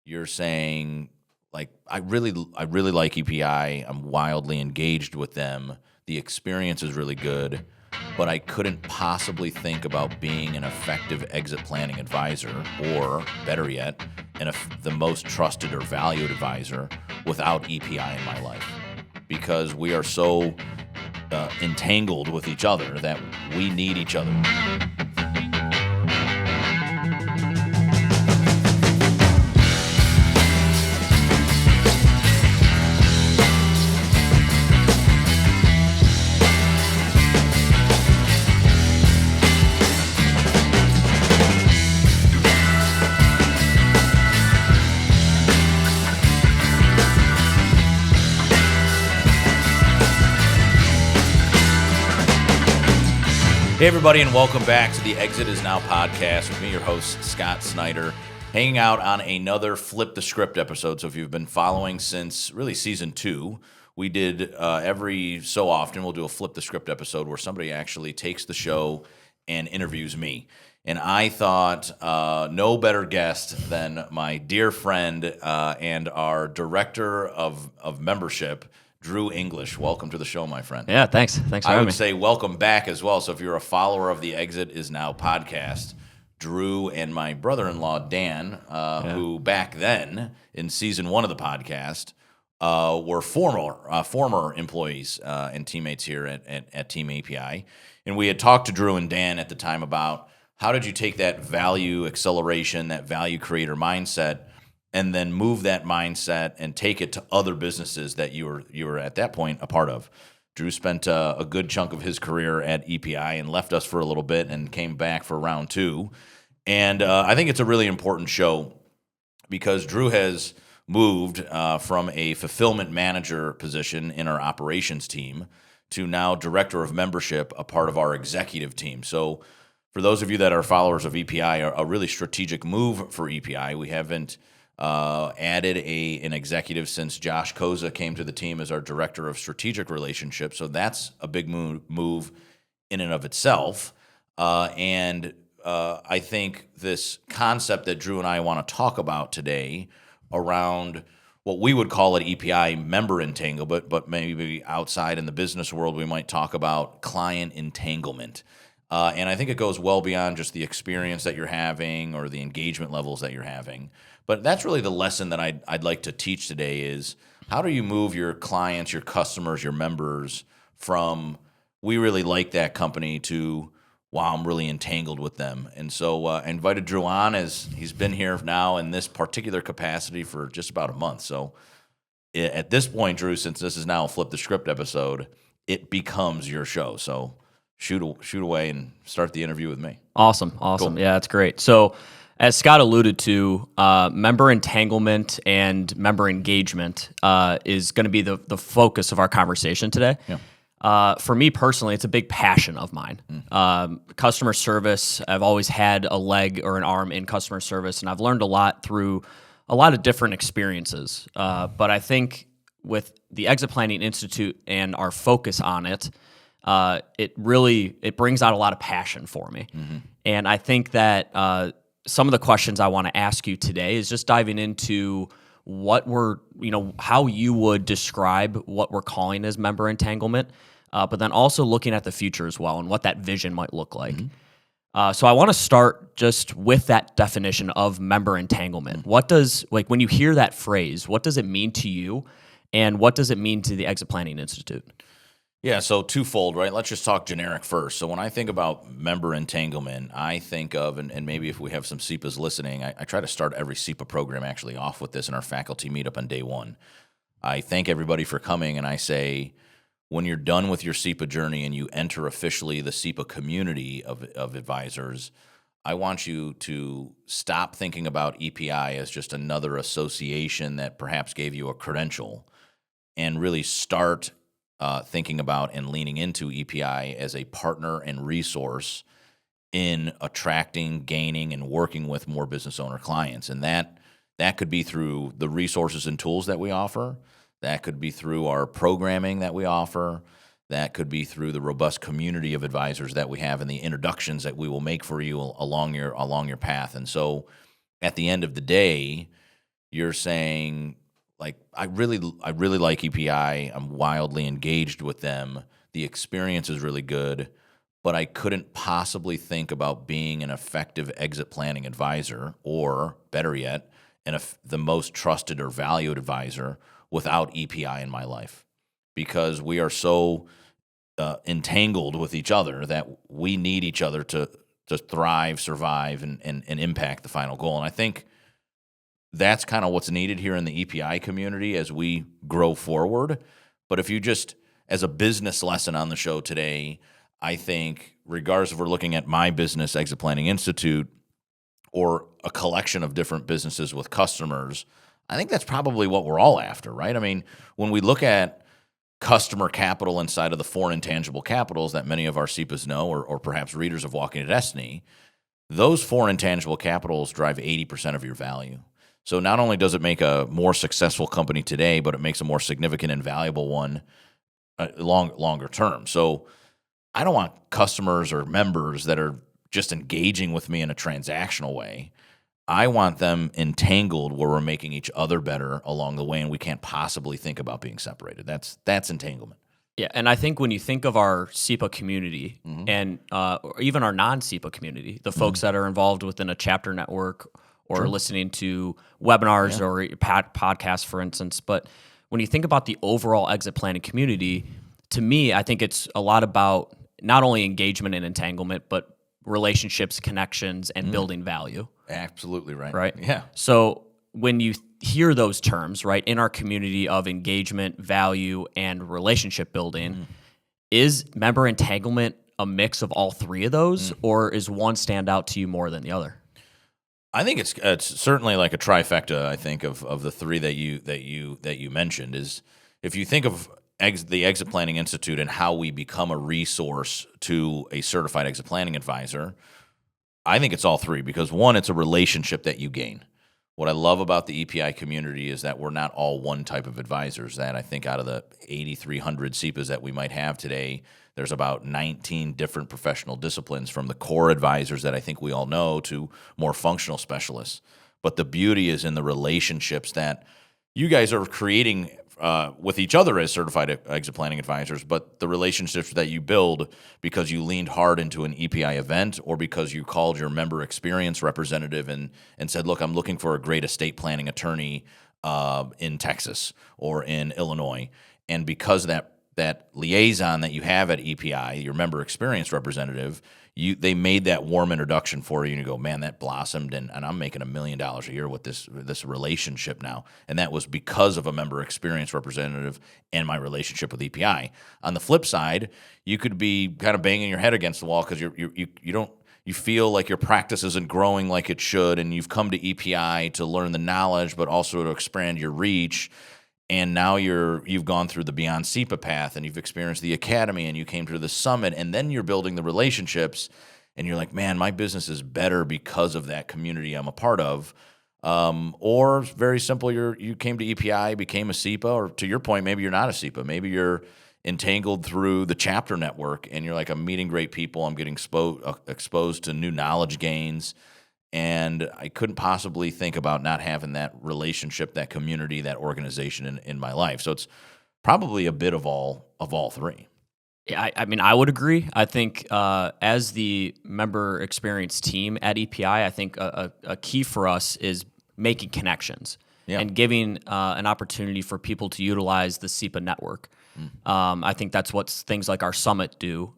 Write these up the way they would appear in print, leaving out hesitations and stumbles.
you're saying, like, I really like EPI. I'm wildly engaged with them. The experience is really good, but I couldn't possibly think about being an effective exit planning advisor, or better yet, the most trusted or valued advisor without EPI in my life, because we are so entangled with each other that we need each other. Hey, everybody, and welcome back to the Exit Is Now podcast with me, your host, Scott Snider, hanging out on another Flip the Script episode. So if you've been following since really season 2, we did every so often, we'll do a Flip the Script episode where somebody actually takes the show and interviews me. And I thought no better guest than my dear friend and our director of membership, Drew English. Welcome to the show, my friend. Yeah, thanks. Thanks for having me. I me. would say welcome back as well. So if you're a follower of the Exit Is Now podcast, Drew and my brother-in-law, Dan, who back then in season 1 of the podcast were former employees and teammates here at Team API. And we had talked to Drew and Dan at the time about how did you take that value acceleration, that value creator mindset, and then move that mindset and take it to other businesses that you were at that point a part of. Drew spent a good chunk of his career at EPI and left us for a little bit and came back for round 2. And I think it's a really important show because Drew has moved from a fulfillment manager position in our operations team to now director of membership, a part of our executive team. So for those of you that are followers of EPI, a really strategic move for EPI. We haven't added an executive since Josh Koza came to the team as our director of strategic relationships. So that's a big move in and of itself. And I think this concept that Drew and I want to talk about today around what we would call at EPI member entanglement, but maybe outside in the business world, we might talk about client entanglement. And I think it goes well beyond just the experience that you're having or the engagement levels that you're having. But that's really the lesson that I'd like to teach today is how do you move your clients, your customers, your members from we really like that company to wow, I'm really entangled with them. And so I invited Drew on as he's been here now in this particular capacity for just about a month. So at this point, Drew, since this is now a Flip the Script episode, it becomes your show. So shoot away and start the interview with me. Awesome. Cool. Yeah, that's great. So as Scott alluded to, member entanglement and member engagement is going to be the focus of our conversation today. Yeah. For me personally, it's a big passion of mine. Customer service, I've always had a leg or an arm in customer service, and I've learned a lot through a lot of different experiences. But I think with the Exit Planning Institute and our focus on it, it brings out a lot of passion for me. Mm-hmm. And I think that some of the questions I want to ask you today is just diving into how you would describe what we're calling as member entanglement, but then also looking at the future as well and what that vision might look like. Mm-hmm. So I want to start just with that definition of member entanglement. Mm-hmm. What does, when you hear that phrase, what does it mean to you, and what does it mean to the Exit Planning Institute? Yeah, so twofold, right? Let's just talk generic first. So when I think about member entanglement, I think of, and maybe if we have some SEPAs listening, I try to start every SEPA program actually off with this in our faculty meetup on day 1. I thank everybody for coming, and I say, when you're done with your SEPA journey and you enter officially the SEPA community of advisors, I want you to stop thinking about EPI as just another association that perhaps gave you a credential and really start thinking about and leaning into EPI as a partner and resource in attracting, gaining, and working with more business owner clients. And that could be through the resources and tools that we offer. That could be through our programming that we offer. That could be through the robust community of advisors that we have and the introductions that we will make for you along your path. And so at the end of the day, you're saying, like, I really like EPI. I'm wildly engaged with them. The experience is really good, but I couldn't possibly think about being an effective exit planning advisor, or better yet, the most trusted or valued advisor without EPI in my life, because we are so entangled with each other that we need each other to thrive, survive, and impact the final goal. And I think that's kind of what's needed here in the EPI community as we grow forward. But if you just, as a business lesson on the show today, I think regardless if we're looking at my business, Exit Planning Institute, or a collection of different businesses with customers, I think that's probably what we're all after, right? I mean, when we look at customer capital inside of the four intangible capitals that many of our SEPAs know, or perhaps readers of Walking to Destiny, those four intangible capitals drive 80% of your value. So not only does it make a more successful company today, but it makes a more significant and valuable one longer term. So I don't want customers or members that are just engaging with me in a transactional way. I want them entangled where we're making each other better along the way, and we can't possibly think about being separated. That's entanglement. Yeah, and I think when you think of our SEPA community, and or even our non-SEPA community, the folks that are involved within a chapter network or listening to webinars or podcasts, for instance, but when you think about the overall exit planning community, to me, I think it's a lot about not only engagement and entanglement, but relationships, connections, and building value. Absolutely right. Right? Yeah. So when you hear those terms, right, in our community of engagement, value, and relationship building, is member entanglement a mix of all three of those, or is one stand out to you more than the other? I think it's certainly like a trifecta. I think of the three that you mentioned. Is if you think of the Exit Planning Institute and how we become a resource to a certified exit planning advisor, I think it's all three, because one, it's a relationship that you gain. What I love about the EPI community is that we're not all one type of advisors. That I think out of the 8,300 SEPAs that we might have today, there's about 19 different professional disciplines, from the core advisors that I think we all know to more functional specialists. But the beauty is in the relationships that you guys are creating with each other as certified exit planning advisors, but the relationships that you build because you leaned hard into an EPI event, or because you called your member experience representative and said, look, I'm looking for a great estate planning attorney in Texas or in Illinois. And because that liaison that you have at EPI, your member experience representative, they made that warm introduction for you, and you go, man, that blossomed, and I'm making $1 million a year with this relationship now. And that was because of a member experience representative and my relationship with EPI. On the flip side, you could be kind of banging your head against the wall because you feel like your practice isn't growing like it should, and you've come to EPI to learn the knowledge, but also to expand your reach. And now you've gone through the Beyond SEPA path, and you've experienced the academy, and you came to the summit, and then you're building the relationships, and you're like, man, my business is better because of that community I'm a part of. Or very simple, you came to EPI, became a SEPA, or to your point, maybe you're not a SEPA. Maybe you're entangled through the chapter network, and you're like, I'm meeting great people, I'm getting exposed to new knowledge gains. And I couldn't possibly think about not having that relationship, that community, that organization in my life. So it's probably a bit of all three. Yeah, I mean, I would agree. I think as the member experience team at EPI, I think a key for us is making connections and giving an opportunity for people to utilize the SEPA network. I think that's what things like our summit do,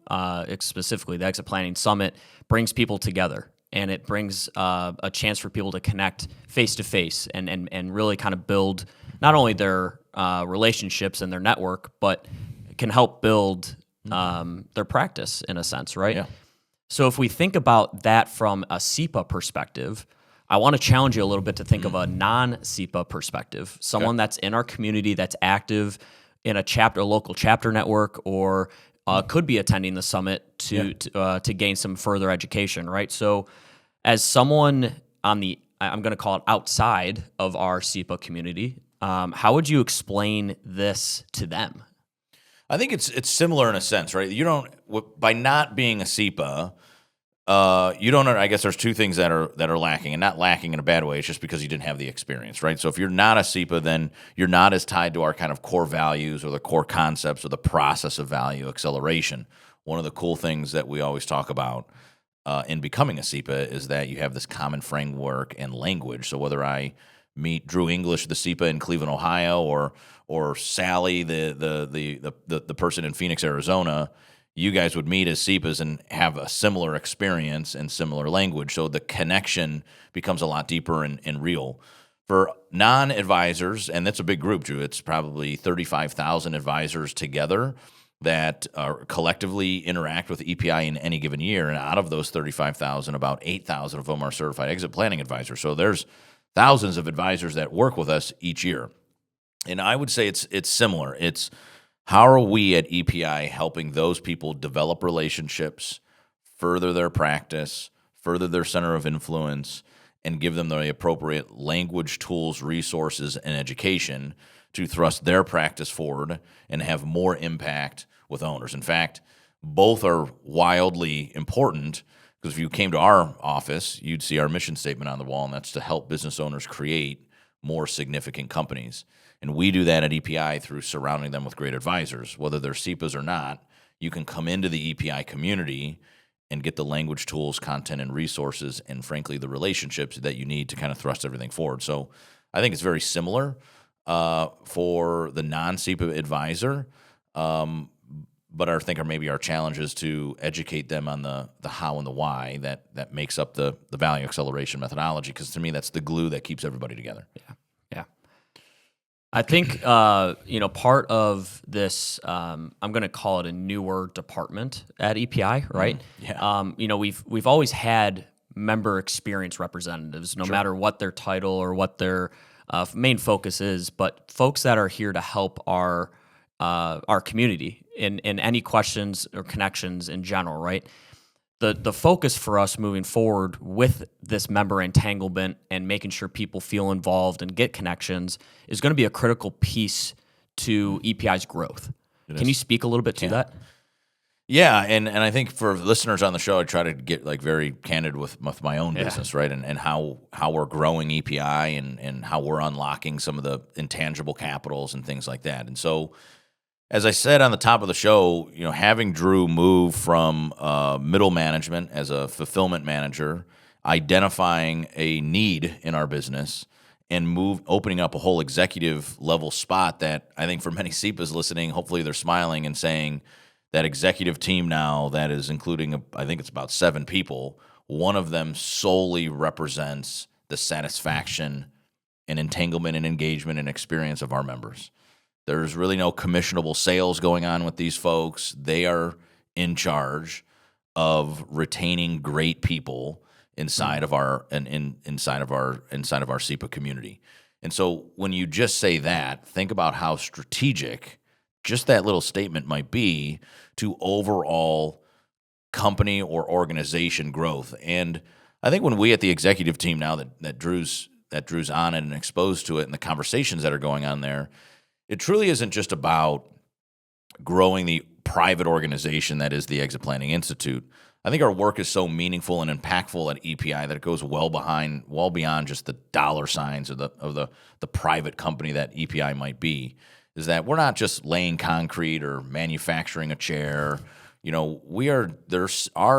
specifically the Exit Planning Summit brings people together. And it brings a chance for people to connect face-to-face and really kind of build not only their relationships and their network, but can help build their practice in a sense, right? Yeah. So if we think about that from a SEPA perspective, I want to challenge you a little bit to think of a non-SEPA perspective, someone that's in our community that's active in a local chapter network, or could be attending the summit to gain some further education, right? So as someone I'm going to call it outside of our SEPA community, how would you explain this to them? I think it's similar in a sense, right? By not being a SEPA, You don't know. I guess there's two things that are lacking, and not lacking in a bad way. It's just because you didn't have the experience, right? So if you're not a SEPA, then you're not as tied to our kind of core values or the core concepts or the process of value acceleration. One of the cool things that we always talk about in becoming a SEPA is that you have this common framework and language. So whether I meet Drew English, the SEPA in Cleveland, Ohio, or Sally, the person in Phoenix, Arizona, you guys would meet as SEPAs and have a similar experience and similar language. So the connection becomes a lot deeper and real. For non-advisors, and that's a big group, Drew, it's probably 35,000 advisors together that collectively interact with EPI in any given year. And out of those 35,000, about 8,000 of them are certified exit planning advisors. So there's thousands of advisors that work with us each year. And I would say it's similar. It's how are we at EPI helping those people develop relationships, further their practice, further their center of influence, and give them the appropriate language, tools, resources, and education to thrust their practice forward and have more impact with owners. In fact, both are wildly important, because if you came to our office, you'd see our mission statement on the wall, and that's to help business owners create more significant companies. And we do that at EPI through surrounding them with great advisors. Whether they're SEPAs or not, you can come into the EPI community and get the language, tools, content, and resources, and frankly, the relationships that you need to kind of thrust everything forward. So I think it's very similar for the non-SEPA advisor, but I think maybe our challenge is to educate them on the how and the why that makes up the value acceleration methodology, because to me, that's the glue that keeps everybody together. Yeah. I think part of this, I'm going to call it a newer department at EPI, right? Yeah. We've always had member experience representatives, no matter what their title or what their main focus is, but folks that are here to help our community in any questions or connections in general, right? The focus for us moving forward with this member entanglement and making sure people feel involved and get connections is going to be a critical piece to EPI's growth. Can you speak a little bit to that? Yeah, and I think for listeners on the show, I try to get very candid with my own business, right? And how we're growing EPI and how we're unlocking some of the intangible capitals and things like that. And so, as I said on the top of the show, having Drew move from middle management as a fulfillment manager, identifying a need in our business, and opening up a whole executive level spot that I think for many SEPAs listening, hopefully they're smiling and saying that executive team now that is including, I think it's about 7 people, one of them solely represents the satisfaction and entanglement and engagement and experience of our members. There's really no commissionable sales going on with these folks. They are in charge of retaining great people inside of our inside of our SEPA community. And so when you just say that, think about how strategic just that little statement might be to overall company or organization growth. And I think when we at the executive team now that Drew's on it and exposed to it, and the conversations that are going on there, it truly isn't just about growing the private organization that is the Exit Planning Institute. I think our work is so meaningful and impactful at EPI that it goes well beyond just the dollar signs of the private company that EPI might be. Is that we're not just laying concrete or manufacturing a chair. Our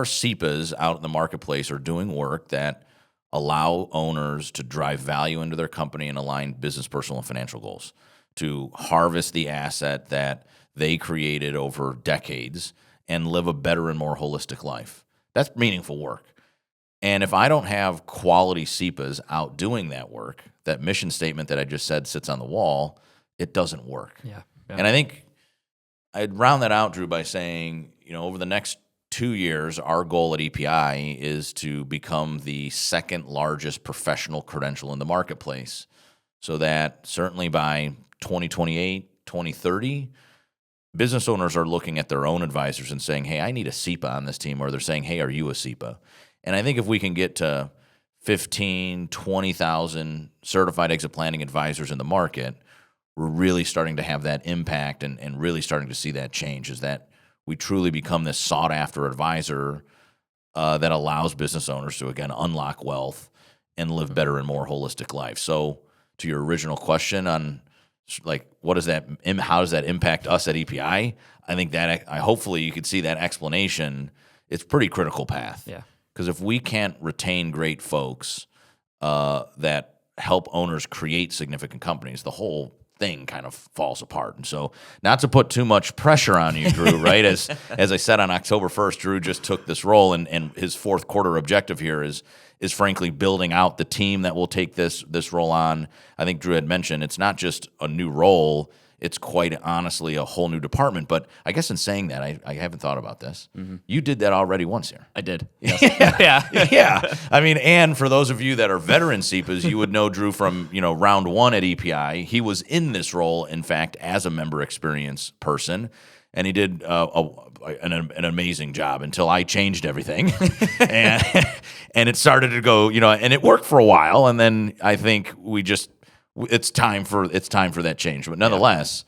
SEPAs out in the marketplace are doing work that allow owners to drive value into their company and align business, personal, and financial goals, to harvest the asset that they created over decades and live a better and more holistic life. That's meaningful work. And if I don't have quality SEPAs out doing that work, that mission statement that I just said sits on the wall, it doesn't work. Yeah. And I think I'd round that out, Drew, by saying, over the next 2 years, our goal at EPI is to become the second largest professional credential in the marketplace, so that certainly by 2028, 2030, business owners are looking at their own advisors and saying, hey, I need a SEPA on this team, or they're saying, hey, are you a SEPA? And I think if we can get to 15, 20,000 certified exit planning advisors in the market, we're really starting to have that impact and really starting to see that change, is that we truly become this sought-after advisor that allows business owners to, again, unlock wealth and live better and more holistic life. So to your original question on like how does that impact us at EPI, I think that hopefully you could see that explanation. It's pretty critical path. Yeah. Because if we can't retain great folks that help owners create significant companies, the whole thing kind of falls apart. And so, not to put too much pressure on you, Drew, right? As I said on October 1st, Drew just took this role, and his fourth quarter objective here is frankly building out the team that will take this role on. I think Drew had mentioned it's not just a new role. It's quite honestly a whole new department. But I guess in saying that, I haven't thought about this. Mm-hmm. You did that already once here. I did. Yes. Yeah. Yeah. I mean, and for those of you that are veteran SEPAs, you would know Drew from round one at EPI. He was in this role, in fact, as a member experience person, and he did an amazing job until I changed everything, and it started to go, and it worked for a while, and then I think it's time for that change. But nonetheless,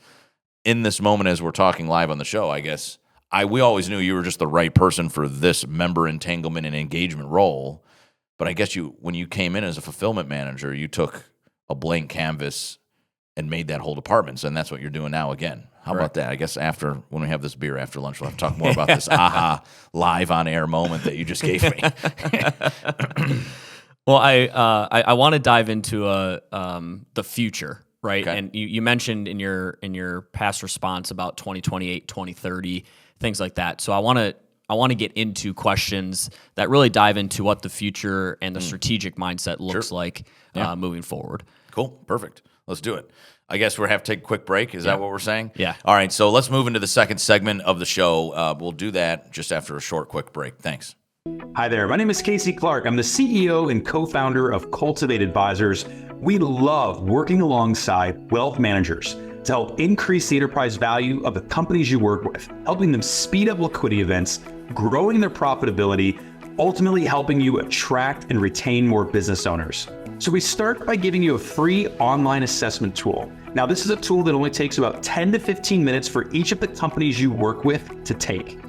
in this moment as we're talking live on the show, I guess we always knew you were just the right person for this member entanglement and engagement role. But I guess when you came in as a fulfillment manager, you took a blank canvas and made that whole department. And that's what you're doing now again. How about that? I guess when we have this beer after lunch, we'll have to talk more about this live on air moment that you just gave me. Well, I want to dive into the future, right? Okay. And you mentioned in your past response about 2028, 2030, things like that. So I want to get into questions that really dive into what the future and the strategic mindset looks like moving forward. Cool, perfect. Let's do it. I guess we'll have to take a quick break. Is that what we're saying? Yeah. All right, so let's move into the second segment of the show. We'll do that just after a short, quick break. Thanks. Hi there, my name is Casey Clark. I'm the CEO and co-founder of Cultivate Advisors. We love working alongside wealth managers to help increase the enterprise value of the companies you work with, helping them speed up liquidity events, growing their profitability, ultimately helping you attract and retain more business owners. So we start by giving you a free online assessment tool. Now, this is a tool that only takes about 10 to 15 minutes for each of the companies you work with to take.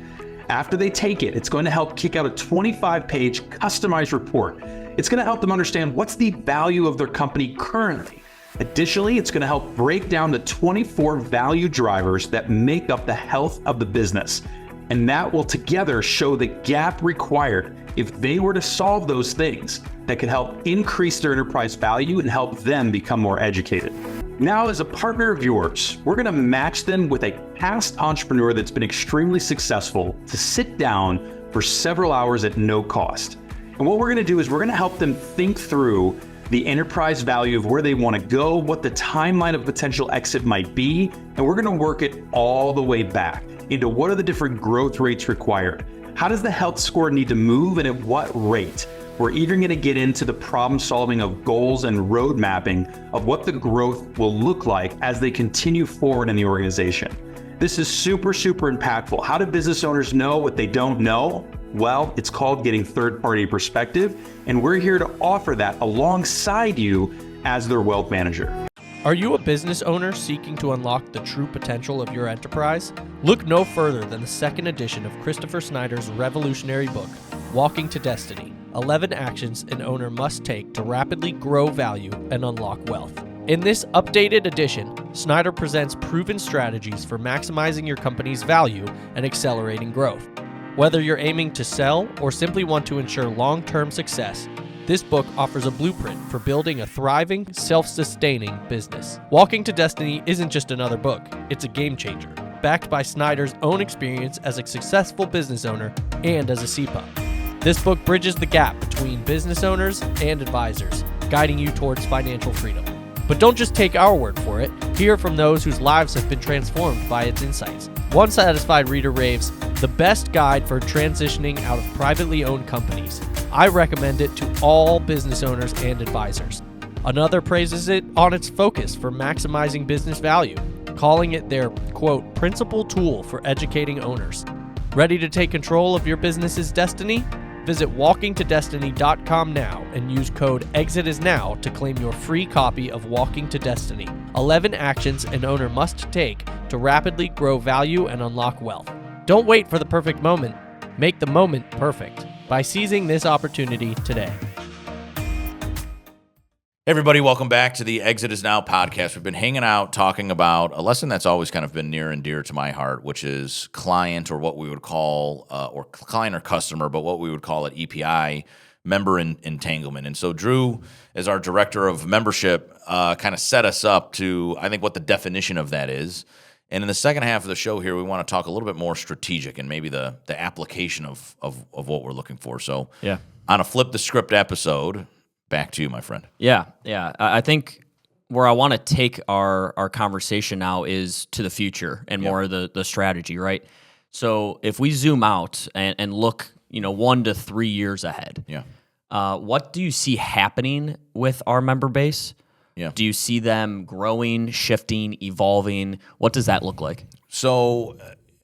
After they take it, it's going to help kick out a 25-page customized report. It's going to help them understand what's the value of their company currently. Additionally, it's going to help break down the 24 value drivers that make up the health of the business. And that will together show the gap required if they were to solve those things that could help increase their enterprise value and help them become more educated. Now, as a partner of yours, we're going to match them with a past entrepreneur that's been extremely successful to sit down for several hours at no cost. And what we're going to do is we're going to help them think through the enterprise value of where they want to go, what the timeline of potential exit might be, and we're going to work it all the way back into what are the different growth rates required. How does the health score need to move and at what rate? We're even going to get into the problem solving of goals and road mapping of what the growth will look like as they continue forward in the organization. This is super, super impactful. How do business owners know what they don't know? Well, it's called getting third-party perspective, and we're here to offer that alongside you as their wealth manager. Are you a business owner seeking to unlock the true potential of your enterprise? Look no further than the second edition of Christopher Snider's revolutionary book, Walking to Destiny: 11 Actions an Owner Must Take to Rapidly Grow Value and Unlock Wealth. In this updated edition, Snider presents proven strategies for maximizing your company's value and accelerating growth. Whether you're aiming to sell or simply want to ensure long-term success, this book offers a blueprint for building a thriving, self-sustaining business. Walking to Destiny isn't just another book, it's a game changer, backed by Snider's own experience as a successful business owner and as a SEPA. This book bridges the gap between business owners and advisors, guiding you towards financial freedom. But don't just take our word for it. Hear from those whose lives have been transformed by its insights. One satisfied reader raves, "The best guide for transitioning out of privately owned companies. I recommend it to all business owners and advisors." Another praises it on its focus for maximizing business value, calling it their, quote, principal tool for educating owners. Ready to take control of your business's destiny? Visit walkingtodestiny.com now and use code EXITISNOW to claim your free copy of Walking to Destiny: 11 Actions an Owner Must Take to Rapidly Grow Value and Unlock Wealth. Don't wait for the perfect moment. Make the moment perfect. by seizing this opportunity today. Everybody, welcome back to the Exit Is Now podcast. We've been hanging out talking about a lesson that's always kind of been near and dear to my heart, which is client, or what we would call, or client or customer, but what we would call at EPI, member entanglement. And so Drew, as our director of membership, kind of set us up to, I think, what the definition of that is. And in the second half of the show here, we want to talk a little bit more strategic and maybe the application of what we're looking for. So on a Flip the Script episode, back to you, my friend. Yeah. I think where I want to take our conversation now is to the future and more of the strategy, right? So if we zoom out and look, 1 to 3 years ahead, what do you see happening with our member base? Yeah. Do you see them growing, shifting, evolving? What does that look like? So,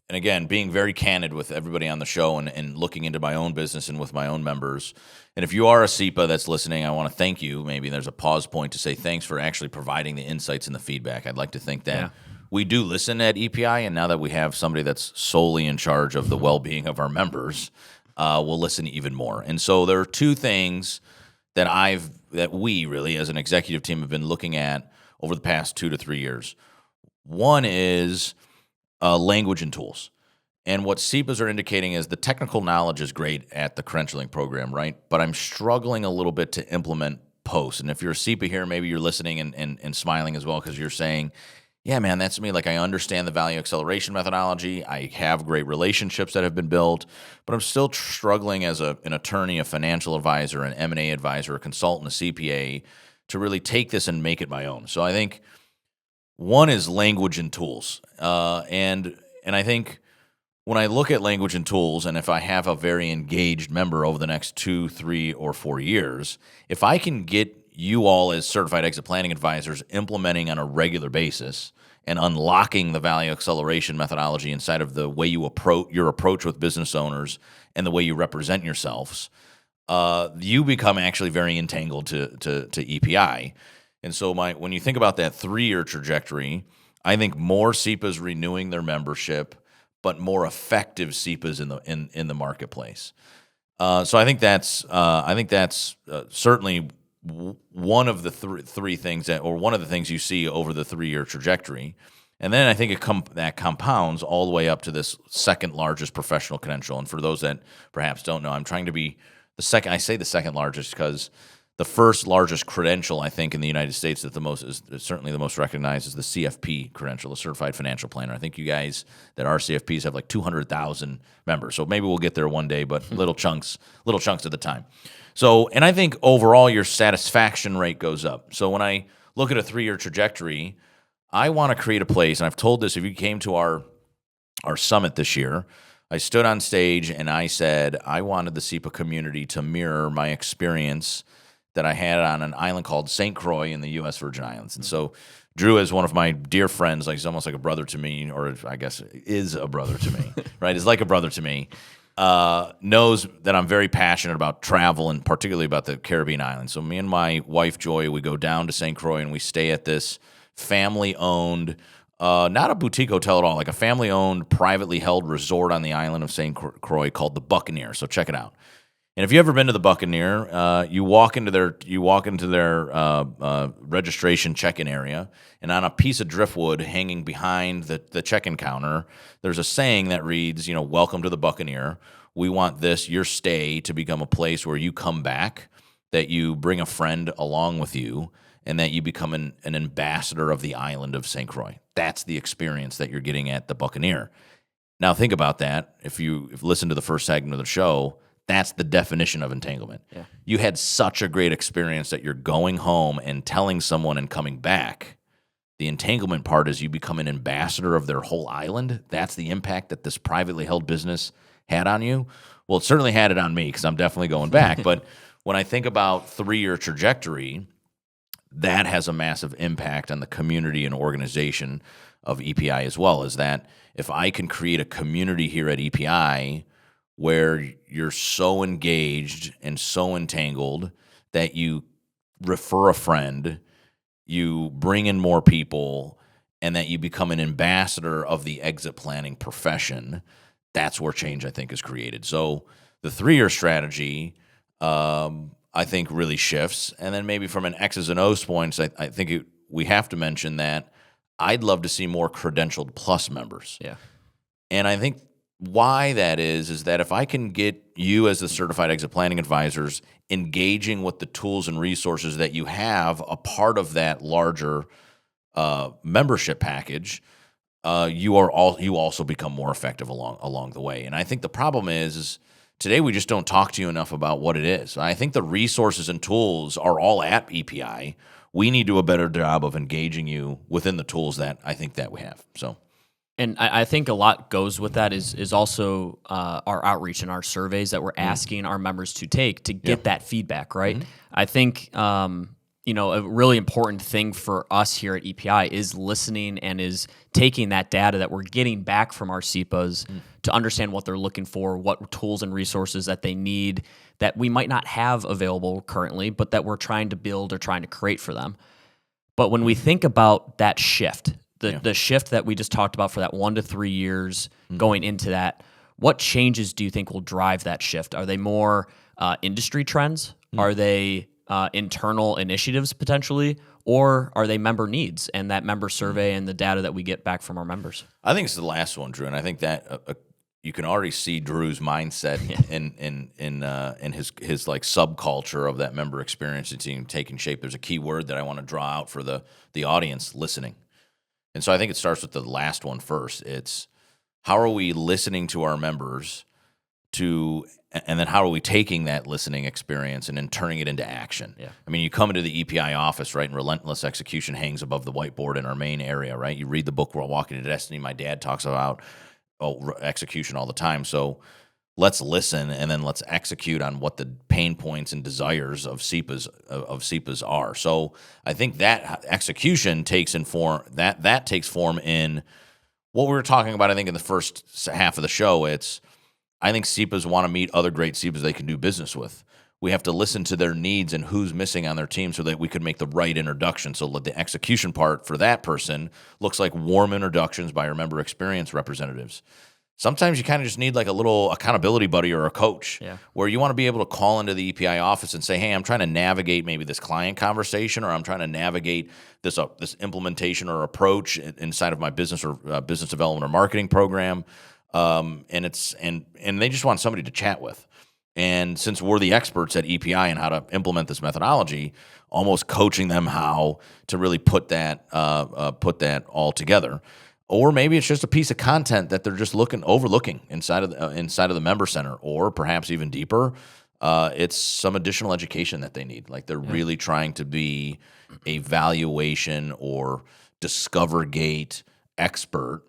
and again, being very candid with everybody on the show and looking into my own business and with my own members. And if you are a SEPA that's listening, I want to thank you. Maybe there's a pause point to say thanks for actually providing the insights and the feedback. I'd like to think that we do listen at EPI, and now that we have somebody that's solely in charge of the well-being of our members, we'll listen even more. And so there are two things that we really, as an executive team, have been looking at over the past 2 to 3 years. One is language and tools. And what SEPAs are indicating is the technical knowledge is great at the credentialing program, right? But I'm struggling a little bit to implement posts. And if you're a SEPA here, maybe you're listening and smiling as well, because you're saying, yeah, man, that's me. Like, I understand the value acceleration methodology. I have great relationships that have been built, but I'm still struggling as an attorney, a financial advisor, an M&A advisor, a consultant, a CPA, to really take this and make it my own. So I think one is language and tools. And I think when I look at language and tools, and if I have a very engaged member over the next 2, 3, or 4 years, if I can get you all as certified exit planning advisors implementing on a regular basis and unlocking the value acceleration methodology inside of the way you approach your approach with business owners and the way you represent yourselves, you become actually very entangled to EPI. And so when you think about that 3-year trajectory, I think more SEPAs renewing their membership, but more effective SEPAs in the marketplace. So I think that's certainly one of the three things or one of the things you see over the 3-year trajectory. And then I think that compounds all the way up to this second largest professional credential. And for those that perhaps don't know, I'm trying to be the second. I say the second largest because the first largest credential, I think, in the United States that is certainly the most recognized is the CFP credential, the Certified Financial Planner. I think you guys that are CFPs have like 200,000 members. So maybe we'll get there one day, but little chunks at the time. So, and I think overall your satisfaction rate goes up. So when I look at a 3-year trajectory, I want to create a place, and I've told this if you came to our summit this year, I stood on stage and I said I wanted the SEPA community to mirror my experience that I had on an island called St. Croix in the U.S. Virgin Islands. And so Drew is one of my dear friends, like he's almost like a brother to me, or I guess is a brother to me, right? He's like a brother to me. Knows that I'm very passionate about travel and particularly about the Caribbean islands. So me and my wife, Joy, we go down to St. Croix and we stay at this family-owned, not a boutique hotel at all, like a family-owned, privately held resort on the island of St. Croix called the Buccaneer. So check it out. And if you've ever been to the Buccaneer, you walk into their registration check-in area, and on a piece of driftwood hanging behind the check-in counter, there's a saying that reads, "Welcome to the Buccaneer. We want your stay to become a place where you come back, that you bring a friend along with you, and that you become an ambassador of the island of St. Croix." That's the experience that you're getting at the Buccaneer. Now think about that. If you listen to the first segment of the show, that's the definition of entanglement. Yeah. You had such a great experience that you're going home and telling someone and coming back. The entanglement part is you become an ambassador of their whole island. That's the impact that this privately held business had on you. Well, it certainly had it on me because I'm definitely going back. But when I think about 3-year trajectory, that has a massive impact on the community and organization of EPI as well. Is that if I can create a community here at EPI where you're so engaged and so entangled that you refer a friend, you bring in more people, and that you become an ambassador of the exit planning profession, that's where change, I think, is created. So The 3-year strategy, I think, really shifts. And then maybe from an X's and O's points, I think we have to mention that I'd love to see more credentialed plus members. Yeah. And I think why that is that if I can get you as the certified exit planning advisors engaging with the tools and resources that you have a part of that larger membership package, you also become more effective along the way. And I think the problem is today we just don't talk to you enough about what it is. I think the resources and tools are all at EPI. We need to do a better job of engaging you within the tools that I think that we have. So. And I think a lot goes with that is also our outreach and our surveys that we're asking our members to take to get that feedback, right? Mm-hmm. I think, a really important thing for us here at EPI is listening and is taking that data that we're getting back from our CEPAs to understand what they're looking for, what tools and resources that they need that we might not have available currently, but that we're trying to build or trying to create for them. But when we think about that shift, the shift that we just talked about for that 1 to 3 years going into that, what changes do you think will drive that shift? Are they more industry trends? Are they internal initiatives potentially? Or are they member needs and that member survey and the data that we get back from our members? I think it's the last one, Drew, and I think that you can already see Drew's mindset in his like subculture of that member experience and team taking shape. There's a key word that I want to draw out for the audience: listening. And so I think it starts with the last one first. It's how are we listening to our members and then how are we taking that listening experience and then turning it into action? Yeah. I mean, you come into the EPI office, right, and relentless execution hangs above the whiteboard in our main area, right? You read the book, We're Walking to Destiny. My dad talks about execution all the time. So let's listen and then let's execute on what the pain points and desires of CEPAs are. So I think that execution takes form in what we were talking about. I think in the first half of the show, I think CEPAs want to meet other great CEPAs they can do business with. We have to listen to their needs and who's missing on their team so that we can make the right introduction. So the execution part for that person looks like warm introductions by our member experience representatives. Sometimes you kind of just need like a little accountability buddy or a coach where you want to be able to call into the EPI office and say, hey, I'm trying to navigate maybe this client conversation, or I'm trying to navigate this implementation or approach inside of my business or business development or marketing program. And they just want somebody to chat with. And since we're the experts at EPI and how to implement this methodology, almost coaching them how to really put that all together. Or maybe it's just a piece of content that they're just overlooking inside of the member center, or perhaps even deeper, it's some additional education that they need. Like they're really trying to be a valuation or discover gate expert,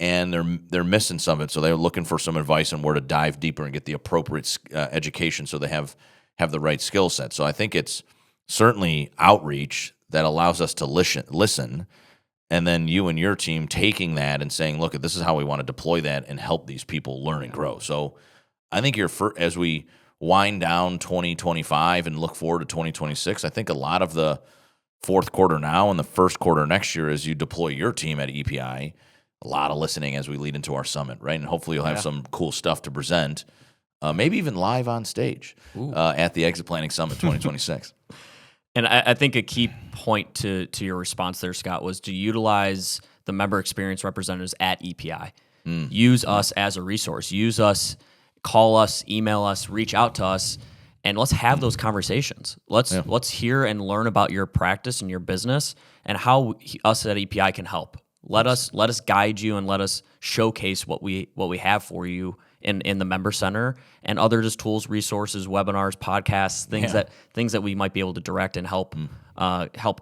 and they're missing some of it. So they're looking for some advice on where to dive deeper and get the appropriate education so they have the right skill set. So I think it's certainly outreach that allows us to listen. And then you and your team taking that and saying, look, this is how we want to deploy that and help these people learn and grow. So I think as we wind down 2025 and look forward to 2026, I think a lot of the fourth quarter now and the first quarter next year as you deploy your team at EPI, a lot of listening as we lead into our summit, right? And hopefully you'll have some cool stuff to present, maybe even live on stage at the Exit Planning Summit 2026. And I think a key point to your response there, Scott, was to utilize the member experience representatives at EPI. Use us as a resource. Use us, call us, email us, reach out to us, and let's have those conversations. Let's hear and learn about your practice and your business and how us at EPI can help. Let us guide you and let us showcase what we have for you in the member center and other just tools, resources, webinars, podcasts, things that we might be able to direct and help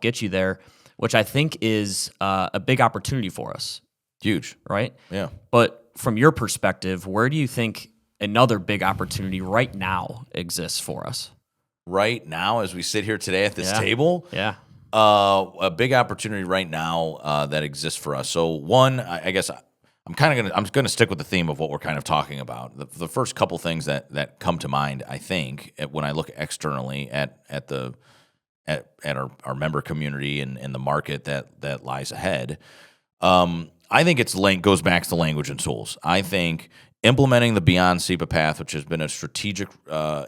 get you there, which I think is a big opportunity for us. Huge, right? Yeah. But from your perspective, where do you think another big opportunity right now exists for us? Right now, as we sit here today at this table, a big opportunity right now that exists for us. So one, I guess I'm gonna stick with the theme of what we're kind of talking about. The first couple things that come to mind, I think, when I look externally at our member community and the market that lies ahead, I think goes back to language and tools. I think implementing the Beyond SEPA path, which has been a strategic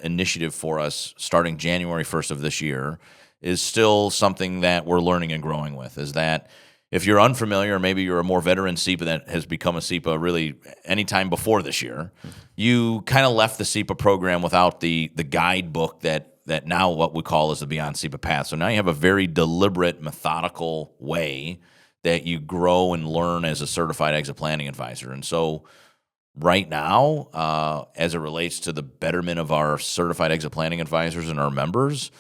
initiative for us starting January 1st of this year, is still something that we're learning and growing with. Is that if you're unfamiliar, maybe you're a more veteran SEPA that has become a SEPA really anytime before this year, you kind of left the SEPA program without the guidebook that now what we call is the Beyond SEPA path. So now you have a very deliberate, methodical way that you grow and learn as a certified exit planning advisor. And so right now, as it relates to the betterment of our certified exit planning advisors and our members,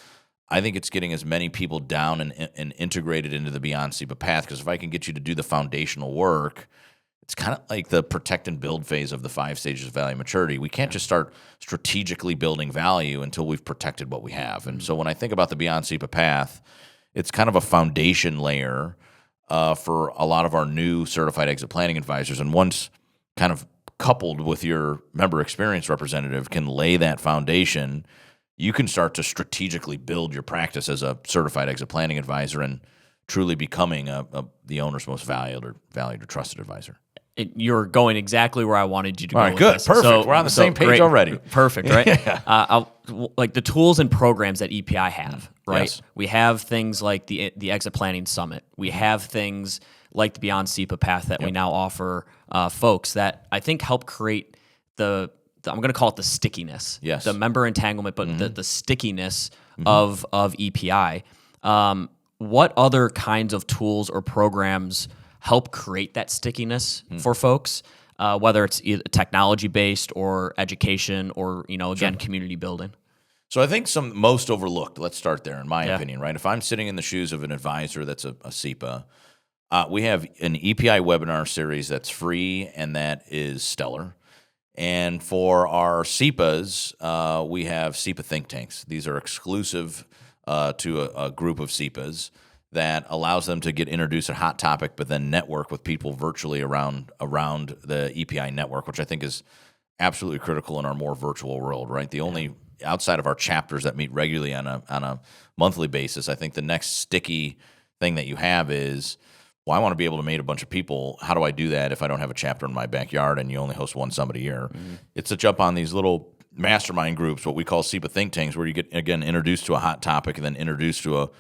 I think it's getting as many people down and integrated into the Beyond SEPA path, because if I can get you to do the foundational work, it's kind of like the protect and build phase of the 5 stages of value maturity. We can't just start strategically building value until we've protected what we have. And so when I think about the Beyond SEPA path, it's kind of a foundation layer for a lot of our new certified exit planning advisors. And once kind of coupled with your member experience representative can lay that foundation, you can start to strategically build your practice as a certified exit planning advisor and truly becoming the owner's most valued or trusted advisor. You're going exactly where I wanted you to go. All right, good, this. perfect. So, we're on the same page great. already. Perfect, right? Like the tools and programs that EPI have, right? Yes. We have things like the Exit Planning Summit. We have things like the Beyond SEPA path that we now offer folks that I think help create the I'm going to call it the stickiness, yes, the member entanglement, but the stickiness of EPI. What other kinds of tools or programs help create that stickiness for folks, whether it's either technology-based or education or, again, community building? So I think some most overlooked, let's start there in my opinion, right? If I'm sitting in the shoes of an advisor that's a SEPA, we have an EPI webinar series that's free and that is stellar. And for our SEPAs, we have SEPA think tanks. These are exclusive to a group of SEPAs that allows them to get introduced to a hot topic, but then network with people virtually around the EPI network, which I think is absolutely critical in our more virtual world, right? The only outside of our chapters that meet regularly on a monthly basis, I think the next sticky thing that you have is, well, I want to be able to meet a bunch of people. How do I do that if I don't have a chapter in my backyard and you only host one summit a year? It's to jump on these little mastermind groups, what we call SEPA think tanks, where you get, again, introduced to a hot topic and then introduced to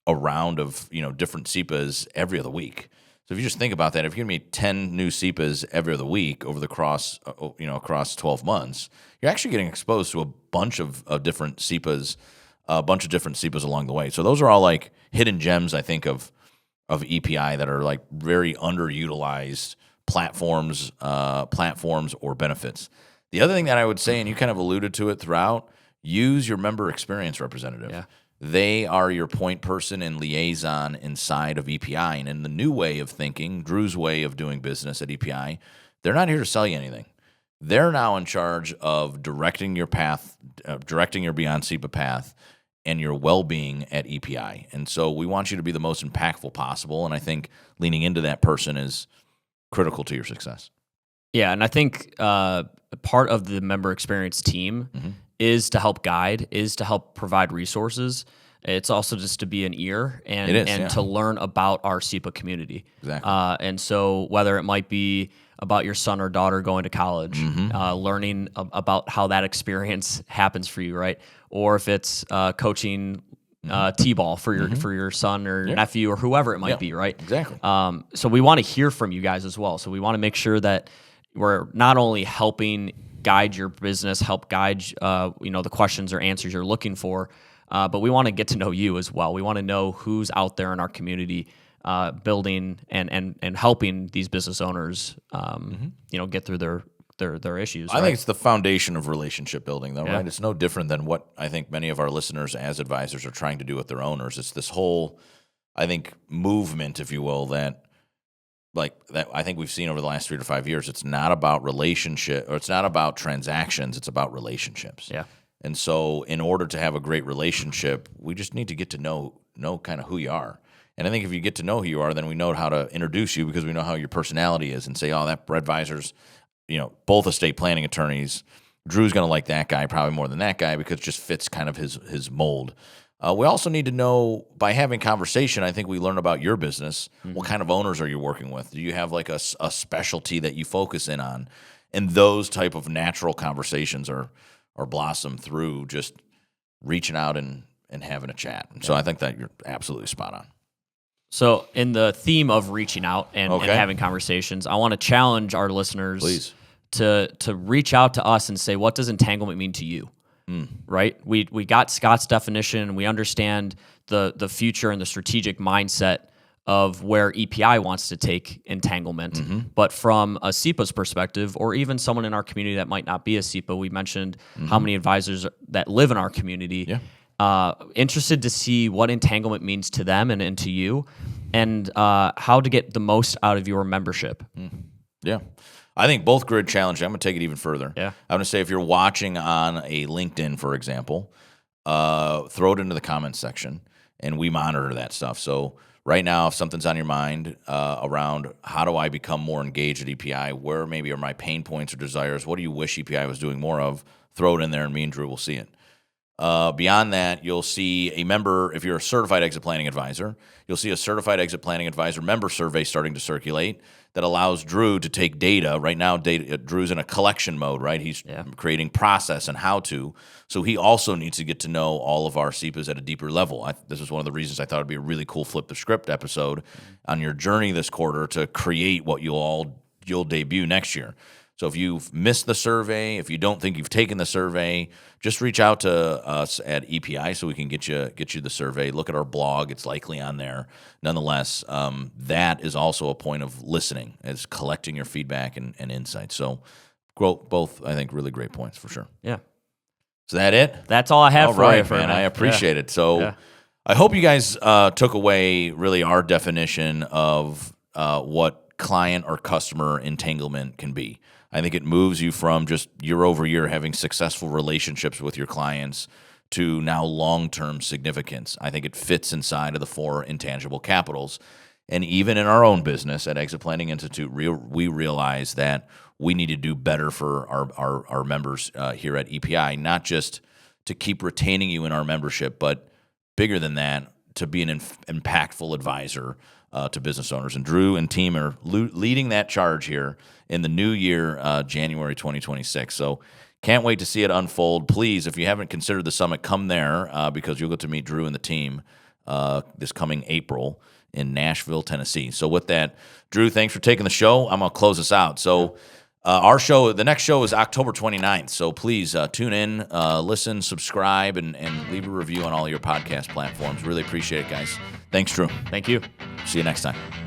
a round of different SEPAs every other week. So if you just think about that, if you meet 10 new SEPAs every other week over the across 12 months, you're actually getting exposed to a bunch of different SEPAs, along the way. So those are all like hidden gems, I think, of EPI that are like very underutilized platforms or benefits. The other thing that I would say, and you kind of alluded to it throughout, use your member experience representative. Yeah. They are your point person and liaison inside of EPI. And in the new way of thinking, Drew's way of doing business at EPI, they're not here to sell you anything. They're now in charge of directing your path, directing your Beyond SEPA path, and your well-being at EPI. And so we want you to be the most impactful possible, and I think leaning into that person is critical to your success. Yeah, and I think part of the member experience team is to help guide, is to help provide resources. It's also just to be an ear and to learn about our SEPA community. Exactly. And so whether it might be about your son or daughter going to college, learning about how that experience happens for you, right? Or if it's coaching T-ball for your son or nephew or whoever it might be, right? Exactly. So we want to hear from you guys as well. So we want to make sure that we're not only helping guide your business, help guide the questions or answers you're looking for, but we want to get to know you as well. We want to know who's out there in our community building and helping these business owners get through their issues. I think it's the foundation of relationship building, though, right? It's no different than what I think many of our listeners as advisors are trying to do with their owners. It's this whole, I think, movement, if you will, that I think we've seen over the last 3 to 5 years. It's not about relationship, or it's not about transactions. It's about relationships. Yeah. And so in order to have a great relationship, we just need to get to know kind of who you are. And I think if you get to know who you are, then we know how to introduce you because we know how your personality is and say, oh, that advisor's, both estate planning attorneys. Drew's going to like that guy probably more than that guy because it just fits kind of his mold. We also need to know, by having conversation, I think we learn about your business. What kind of owners are you working with? Do you have like a specialty that you focus in on? And those type of natural conversations are blossomed through just reaching out and having a chat. So I think that you're absolutely spot on. So in the theme of reaching out and having conversations, I want to challenge our listeners Please. to reach out to us and say, what does entanglement mean to you? Right? We got Scott's definition. We understand the future and the strategic mindset of where EPI wants to take entanglement. But from a SEPA's perspective, or even someone in our community that might not be a SEPA, we mentioned how many advisors that live in our community. Interested to see what entanglement means to them and to you, and how to get the most out of your membership. Yeah. I think both great challenges. I'm going to take it even further. Yeah. I'm going to say if you're watching on a LinkedIn, for example, throw it into the comments section, and we monitor that stuff. So right now, if something's on your mind around how do I become more engaged at EPI, where maybe are my pain points or desires, what do you wish EPI was doing more of, throw it in there, and me and Drew will see it. Beyond that, you'll see a member, if you're a certified exit planning advisor, you'll see a certified exit planning advisor member survey starting to circulate that allows Drew to take data. Right now, Drew's in a collection mode, right? He's creating process and how to. So he also needs to get to know all of our SEPAs at a deeper level. This is one of the reasons I thought it'd be a really cool flip the script episode on your journey this quarter to create what you'll debut next year. So if you've missed the survey, if you don't think you've taken the survey, just reach out to us at EPI so we can get you the survey. Look at our blog; it's likely on there. Nonetheless, that is also a point of listening, is collecting your feedback and insights. So, both I think really great points for sure. Yeah. Is that it? That's all I have for you, man. I appreciate it. So, I hope you guys took away really our definition of what client or customer entanglement can be. I think it moves you from just year over year having successful relationships with your clients to now long-term significance. I think it fits inside of the 4 intangible capitals. And even in our own business at Exit Planning Institute, we realize that we need to do better for our members here at EPI, not just to keep retaining you in our membership, but bigger than that, to be an impactful advisor to business owners. And Drew and team are leading that charge here in the new year, January 2026. So can't wait to see it unfold. Please, if you haven't considered the summit, come there because you'll get to meet Drew and the team this coming April in Nashville, Tennessee. So with that, Drew, thanks for taking the show. I'm going to close us out. So the next show is October 29th. So please tune in, listen, subscribe, and leave a review on all your podcast platforms. Really appreciate it, guys. Thanks, Drew. Thank you. See you next time.